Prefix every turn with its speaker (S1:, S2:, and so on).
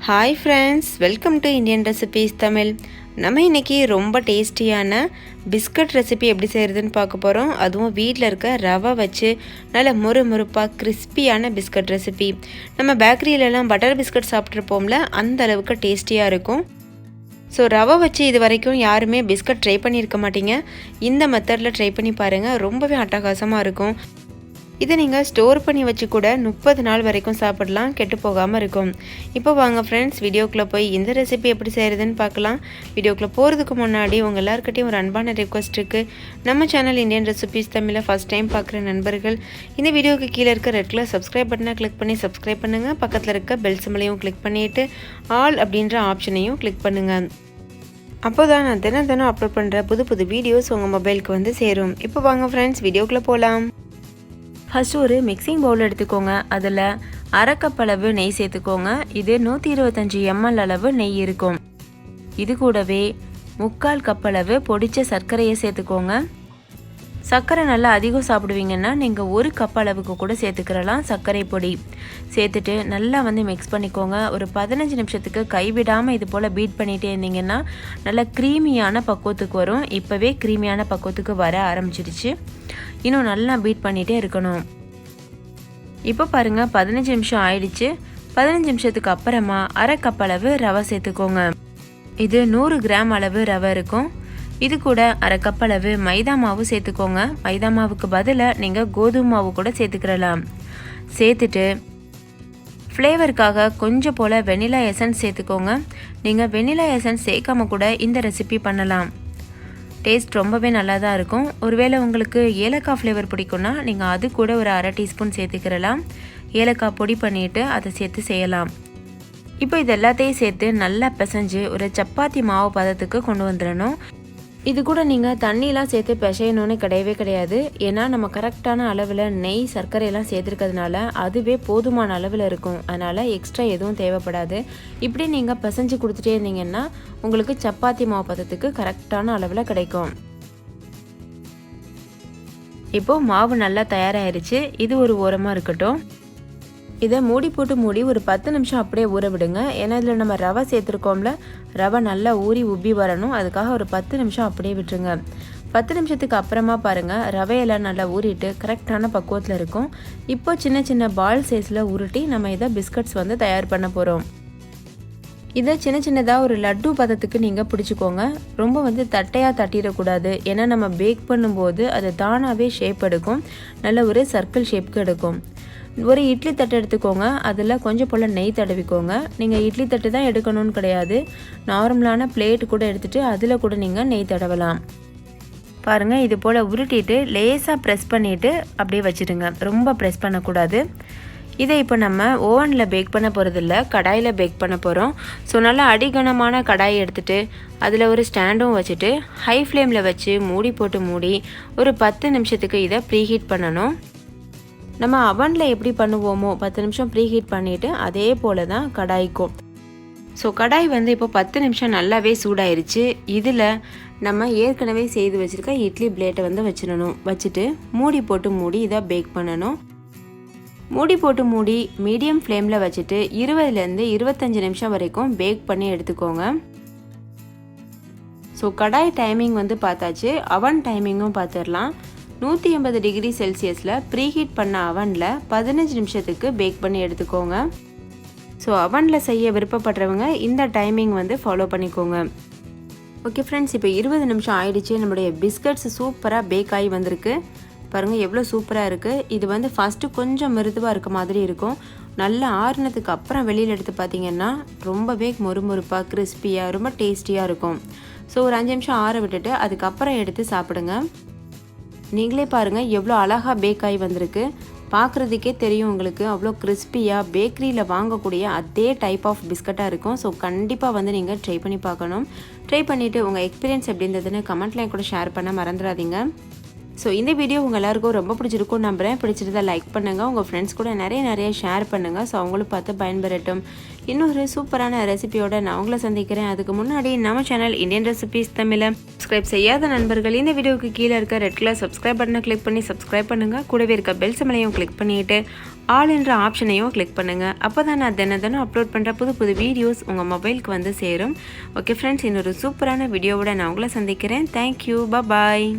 S1: Hi friends, welcome to Indian recipes Tamil. நம்ம இன்றைக்கி ரொம்ப டேஸ்டியான பிஸ்கட் ரெசிபி எப்படி செய்கிறதுன்னு பார்க்க போகிறோம். அதுவும் வீட்டில் இருக்க ரவை வச்சு நல்ல முறுமுறுப்பாக கிறிஸ்பியான பிஸ்கட் ரெசிபி. நம்ம பேக்கரியிலலாம் பட்டர் பிஸ்கட் சாப்பிட்ருப்போம்ல, அந்த அளவுக்கு டேஸ்டியாக இருக்கும். ஸோ ரவை வச்சு இது வரைக்கும் யாருமே பிஸ்கட் ட்ரை பண்ணியிருக்க மாட்டீங்க. இந்த மெத்தடில் ட்ரை பண்ணி பாருங்கள், ரொம்பவே அட்டகாசமாக இருக்கும். இதை நீங்கள் ஸ்டோர் பண்ணி வச்சு கூட 30 நாள் வரைக்கும் சாப்பிடலாம், கெட்டு போகாமல் இருக்கும். இப்போ வாங்க ஃப்ரெண்ட்ஸ், வீடியோக்குள்ளே போய் இந்த ரெசிபி எப்படி செய்கிறதுன்னு பார்க்கலாம். வீடியோக்குள்ளே போகிறதுக்கு முன்னாடி உங்கள் எல்லாருக்கிட்டையும் ஒரு அன்பான ரிக்வஸ்ட் இருக்குது. நம்ம சேனல் இந்தியன் ரெசிபீஸ் தமிழில் ஃபஸ்ட் டைம் பார்க்குற நண்பர்கள் இந்த வீடியோவுக்கு கீழே இருக்க ரெட் கலர் சப்ஸ்கிரைப் பட்டனை கிளிக் பண்ணி சப்ஸ்கிரைப் பண்ணுங்கள். பக்கத்தில் இருக்க பெல் சிம்பலையும் கிளிக் பண்ணிவிட்டு ஆல் அப்படின்ற ஆப்ஷனையும் கிளிக் பண்ணுங்கள். அப்போ தான் நான் தினம் அப்லோட் பண்ணுற புது வீடியோஸ் உங்கள் மொபைலுக்கு வந்து சேரும். இப்போ வாங்க ஃப்ரெண்ட்ஸ், வீடியோக்குள்ளே போகலாம். ஃபஸ்ட்டு ஒரு மிக்சிங் பவுல் எடுத்துக்கோங்க. அதில் அரை கப் அளவு நெய் சேர்த்துக்கோங்க. இது 125 ml அளவு நெய் இருக்கும். இது கூடவே 3/4 கப் அளவு பொடிச்ச சர்க்கரையை சேர்த்துக்கோங்க. சர்க்கரை நல்லா அதிகம் சாப்பிடுவீங்கன்னா நீங்கள் 1 கப் அளவுக்கு கூட சேர்த்துக்கிறலாம் சர்க்கரை பொடி. சேர்த்துட்டு நல்லா மிக்ஸ் பண்ணிக்கோங்க. ஒரு 15 நிமிஷத்துக்கு கைவிடாமல் இது போல் பீட் பண்ணிகிட்டே இருந்தீங்கன்னா நல்லா க்ரீமியான பக்குவத்துக்கு வரும். இப்போவே க்ரீமியான பக்குவத்துக்கு வர ஆரம்பிச்சிடுச்சு. இன்னும் நல்லா பீட் பண்ணிகிட்டே இருக்கணும். இப்போ பாருங்கள், 15 நிமிஷம் ஆயிடுச்சு. 15 நிமிஷத்துக்கு அப்புறமா அரை கப் அளவு ரவை சேர்த்துக்கோங்க. இது 100 கிராம் அளவு ரவை இருக்கும். இது கூட அரை கப் அளவு மைதா மாவு சேர்த்துக்கோங்க. மைதா மாவுக்கு பதிலாக நீங்கள் கோதுமை மாவு கூட சேர்த்துக்கிறலாம். சேர்த்துட்டு ஃப்ளேவருக்காக கொஞ்சம் போல் வெனிலா எசன்ஸ் சேர்த்துக்கோங்க. நீங்கள் வெனிலா எசன்ஸ் சேர்க்காம கூட இந்த ரெசிபி பண்ணலாம். டேஸ்ட் ரொம்பவே நல்லா தான் இருக்கும். ஒருவேளை உங்களுக்கு ஏலக்காய் ஃப்ளேவர் பிடிக்கும்னா நீங்கள் அது கூட ஒரு அரை டீஸ்பூன் சேர்த்துக்கிறலாம். ஏலக்காய் பொடி பண்ணிவிட்டு அதை சேர்த்து செய்யலாம். இப்போ இது எல்லாத்தையும் சேர்த்து நல்லா பிசைஞ்சு ஒரு சப்பாத்தி மாவு பதத்துக்கு கொண்டு வந்துடணும். இது கூட நீங்கள் தண்ணியெலாம் சேர்த்து பிசையணும்னு கிடையவே கிடையாது. ஏன்னா நம்ம கரெக்டான அளவில் நெய் சர்க்கரையெல்லாம் சேர்த்துருக்கிறதுனால அதுவே போதுமான அளவில் இருக்கும். அதனால் எக்ஸ்ட்ரா எதுவும் தேவைப்படாது. இப்படி நீங்கள் பிசைஞ்சு கொடுத்துட்டே இருந்தீங்கன்னா உங்களுக்கு சப்பாத்தி மாவு பதத்துக்கு கரெக்டான அளவில் கிடைக்கும். இப்போது மாவு நல்லா தயாராகிருச்சு. இது ஒரு ஓரமாக இருக்கட்டும். இதை மூடி ஒரு 10 நிமிஷம் அப்படியே ஊற விடுங்க. ஏன்னா இதில் நம்ம ரவை சேர்த்துருக்கோம்ல, ரவை நல்லா ஊறி உப்பி வரணும். அதுக்காக ஒரு 10 நிமிஷம் அப்படியே விட்டுருங்க. 10 நிமிஷத்துக்கு அப்புறமா பாருங்கள், ரவையெல்லாம் நல்லா ஊறிட்டு கரெக்டான பக்குவத்தில் இருக்கும். இப்போ சின்ன பால் சைஸில் உருட்டி நம்ம இதை பிஸ்கட்ஸ் தயார் பண்ண போகிறோம். இதை சின்னதாக ஒரு லட்டு பதத்துக்கு நீங்கள் பிடிச்சிக்கோங்க. ரொம்ப தட்டையாக தட்டிடக்கூடாது. ஏன்னா நம்ம பேக் பண்ணும்போது அது தானாகவே ஷேப் எடுக்கும். நல்ல ஒரு சர்க்கிள் ஷேப்புக்கு எடுக்கும். ஒரு இட்லி தட்டு எடுத்துக்கோங்க. அதில் கொஞ்சம் போல் நெய் தடவிக்கோங்க. நீங்கள் இட்லி தட்டு தான் எடுக்கணும்னு கிடையாது. நார்மலான பிளேட் கூட எடுத்துகிட்டு அதில் கூட நீங்கள் நெய் தடவலாம். பாருங்கள், இது போல் உருட்டிட்டு லேசாக ப்ரெஸ் பண்ணிவிட்டு அப்படியே வச்சுடுங்க. ரொம்ப ப்ரெஸ் பண்ணக்கூடாது. இதை இப்போ நம்ம ஓவனில் பேக் பண்ண போகிறதில்ல, கடாயில் பேக் பண்ண போகிறோம். ஸோ நல்லா அடிகனமான கடாயை எடுத்துகிட்டு அதில் ஒரு ஸ்டாண்டும் வச்சுட்டு ஹை ஃப்ளேமில் வச்சு மூடி ஒரு 10 நிமிஷத்துக்கு இதை ப்ரீஹீட் பண்ணணும். நம்ம அவனில் எப்படி பண்ணுவோமோ 10 நிமிஷம் ப்ரீஹீட் பண்ணிவிட்டு அதே போல் தான் கடாய்க்கும். ஸோ கடாய் இப்போ 10 நிமிஷம் நல்லாவே சூடாயிருச்சு. இதில் நம்ம ஏற்கனவே செய்து வச்சுருக்க இட்லி பிளேட்டை வச்சிடணும். வச்சுட்டு மூடி இதை பேக் பண்ணணும். மூடி மீடியம் ஃப்ளேமில் வச்சுட்டு 20லேருந்து 25 நிமிஷம் வரைக்கும் பேக் பண்ணி எடுத்துக்கோங்க. ஸோ கடாய் டைமிங் பார்த்தாச்சு. அவன் டைமிங்கும் பார்த்துடலாம். 180 டிகிரி செல்சியஸில் ப்ரீஹீட் பண்ண அவனில் 15 நிமிஷத்துக்கு பேக் பண்ணி எடுத்துக்கோங்க. ஸோ அவனில் செய்ய விருப்பப்படுறவங்க இந்த டைமிங் ஃபாலோ பண்ணிக்கோங்க. ஓகே ஃப்ரெண்ட்ஸ், இப்போ 20 நிமிஷம் ஆயிடுச்சு. நம்மளுடைய பிஸ்கட்ஸ் சூப்பராக பேக் ஆகி வந்திருக்கு. பாருங்கள் எவ்வளோ சூப்பராக இருக்குது. இது ஃபஸ்ட்டு கொஞ்சம் மிருதுவாக இருக்க மாதிரி இருக்கும். நல்லா ஆறுனதுக்கு அப்புறம் வெளியில் எடுத்து பார்த்தீங்கன்னா ரொம்பவே முறுமுறுப்பாக கிறிஸ்பியாக ரொம்ப டேஸ்டியாக இருக்கும். ஸோ ஒரு 5 நிமிஷம் ஆற விட்டுட்டு அதுக்கப்புறம் எடுத்து சாப்பிடுங்க. நீங்களே பாருங்கள் எவ்வளோ அழகாக பேக் ஆகி வந்திருக்கு. பார்க்குறதுக்கே தெரியும் உங்களுக்கு அவ்வளோ கிறிஸ்பியாக பேக்கரியில் வாங்கக்கூடிய அதே டைப் ஆஃப் பிஸ்கட்டாக இருக்கும். ஸோ கண்டிப்பாக நீங்கள் ட்ரை பண்ணி பார்க்கணும். ட்ரை பண்ணிவிட்டு உங்கள் எக்ஸ்பீரியன்ஸ் எப்படி இருந்ததுன்னு கமெண்ட்லேயும் கூட ஷேர் பண்ண மறந்துடாதீங்க. ஸோ இந்த வீடியோ உங்கள் எல்லாருக்கும் ரொம்ப பிடிச்சிருக்கும் நம்புகிறேன். பிடிச்சிருந்தா லைக் பண்ணுங்கள். உங்கள் ஃப்ரெண்ட்ஸ் கூட நிறைய ஷேர் பண்ணுங்கள். ஸோ அவங்களும் பார்த்து பயன்பெறட்டும். இன்னொரு சூப்பரான ரெசிபியோட நான் உங்களை சந்திக்கிறேன். அதுக்கு முன்னாடி நம்ம சேனல் இந்தியன் ரெசிபீஸ் தமிழை சப்ஸ்கிரைப் செய்யாத நண்பர்கள் இந்த வீடியோவுக்கு கீழே இருக்க ரெட் கலர் சப்ஸ்கிரைப் பட்டனை கிளிக் பண்ணி சப்ஸ்கிரைப் பண்ணுங்கள். கூடவே இருக்க பெல் சிம்பலையும் கிளிக் பண்ணிவிட்டு ஆல் என்ற ஆப்ஷனையும் கிளிக் பண்ணுங்கள். அப்போ தான் நான் தினம் அப்லோட் பண்ணுற புது புது வீடியோஸ் உங்கள் மொபைலுக்கு வந்து சேரும். ஓகே ஃப்ரெண்ட்ஸ், இன்னொரு சூப்பரான வீடியோவோட நான் உங்களை சந்திக்கிறேன். தேங்க்யூ, பாய்.